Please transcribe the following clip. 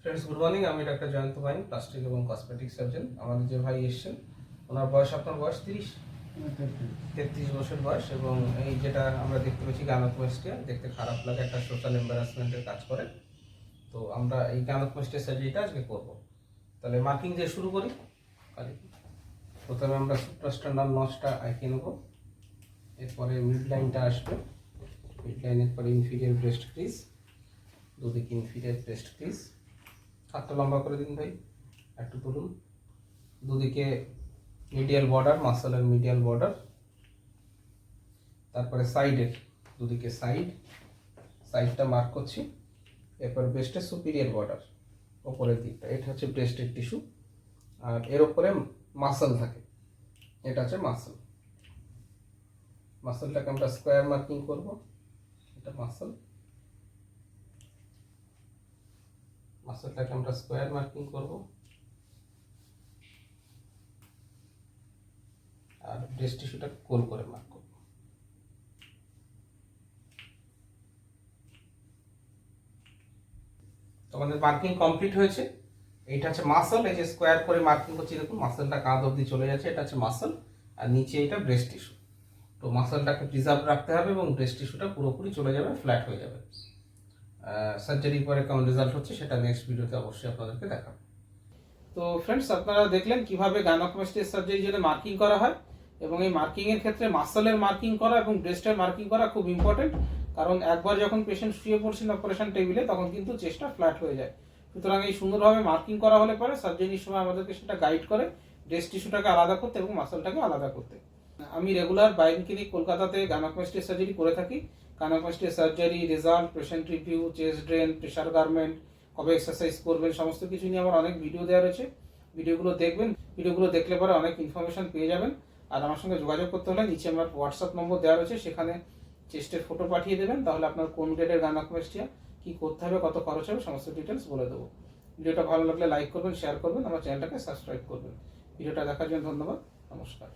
Friends good morning. আমি doctor Jayanta vine, plastic এবং cosmetic surgeon. আমাদের যে ভাই এসছেন ওনার বয়স, আপনার বয়স 33 বছর বয়স, এবং এই যেটা আমরা দেখতে পেয়েছি গাইনোকোমাস্টিয়া, দেখতে খারাপ লাগে, একটা সোশ্যাল এম্বারাসমেন্টের কাজ করে। তো আমরা এই গাইনোকোমাস্টিয়া সার্জারিটা আজকে করব। তাহলে মার্কিং দিয়ে শুরু করি। প্রথমে আমরা সুপ্রাস্টার্নাল নচটা আঁকিয়ে নেব, এরপরে মিড লাইনটা আসবে, মিড লাইনের পরে ইনফিরিয়র ব্রেস্ট ক্রিজ, দুদিকে ইনফিরিয়র ব্রেস্ট ক্রিজ। হাতটা লম্বা করে দিন ভাই, একটু তুলুন। দুদিকে মিডিয়াল বর্ডার, মাসলের মিডিয়াল বর্ডার, তারপরে সাইডের দুদিকে সাইডটা মার্ক করছি। এরপর ব্রেস্টের সুপিরিয়র বর্ডার, ওপরের দিকটা, এটা হচ্ছে ব্রেস্টের টিস্যু, আর এর ওপরে মাসল থাকে, এটা হচ্ছে মাসলটাকে আমরা স্কোয়ার মার্কিং করব। এটা মাসলটাকে আমরা স্কোয়ার মার্কিং করব, আর ব্রেস্ট টিস্যুটা গোল করে মার্ক করব। আমাদের মার্কিং কমপ্লিট হয়েছে। এইটা হচ্ছে মাসল, এই যে স্কোয়ার করে মার্কিং করছি, দেখুন মাসলটা কাঁধ অবধি চলে যাচ্ছে, এটা হচ্ছে মাসল, আর নিচে এটা ব্রেস্ট টিস্যু। তো মাসলটাকে প্রিজার্ভ রাখতে হবে এবং ব্রেস্ট টিস্যুটা পুরোপুরি চলে যাবে, ফ্ল্যাট হয়ে যাবে। সার্জারির পরে কেমন রেজাল্ট হচ্ছে সেটা নেক্সট ভিডিওতে অবশ্যই আপনাদেরকে দেখাবো। তো ফ্রেন্ডস, আপনারা দেখলেন কিভাবে গাইনোকোমাস্টিয়া সার্জারির জন্য মার্কিং করা হয়, এবং এই মার্কিং এর ক্ষেত্রে মাসলের মার্কিং করা এবং ব্রেস্টের মার্কিং করা খুব ইম্পর্টেন্ট, কারণ একবার যখন পেশেন্ট শুয়ে পড়ছেন অপারেশন টেবিলে তখন কিন্তু চেস্টটা ফ্ল্যাট হয়ে যায়। সুতরাং এই সুন্দরভাবে মার্কিং করা হলে পরে সার্জারির সময় আমাদেরকে সেটা গাইড করে ব্রেস্ট টিস্যুটাকে আলাদা করতে এবং মাসলটাকে আলাদা করতে। আমি রেগুলার বাইন ক্লিনিক কলকাতাতে গাইনোকোমাস্টিয়া সার্জারি করে থাকি। Gynaecomastia surgery, result, patient review, chest drain, pressure garment, কবে এক্সারসাইজ করবেন, সমস্ত কিছু নিয়ে আমার অনেক ভিডিও দেওয়া রয়েছে। ভিডিওগুলো দেখবেন, ভিডিওগুলো দেখলে পরে অনেক ইনফরমেশন পেয়ে যাবেন। আর আমার সঙ্গে যোগাযোগ করতে হলে নিচে আমার হোয়াটসঅ্যাপ নম্বর দেওয়া রয়েছে, সেখানে চেস্টের ফটো পাঠিয়ে দেবেন, তাহলে আপনার কোন গ্রেডের গাইনোকোমাস্টিয়া, কী করতে হবে, কত খরচ হবে, সমস্ত ডিটেলস বলে দেবো। ভিডিওটা ভালো লাগলে লাইক করবেন, শেয়ার করবেন, আমার চ্যানেলটাকে সাবস্ক্রাইব করবেন। ভিডিওটা দেখার জন্য ধন্যবাদ, নমস্কার।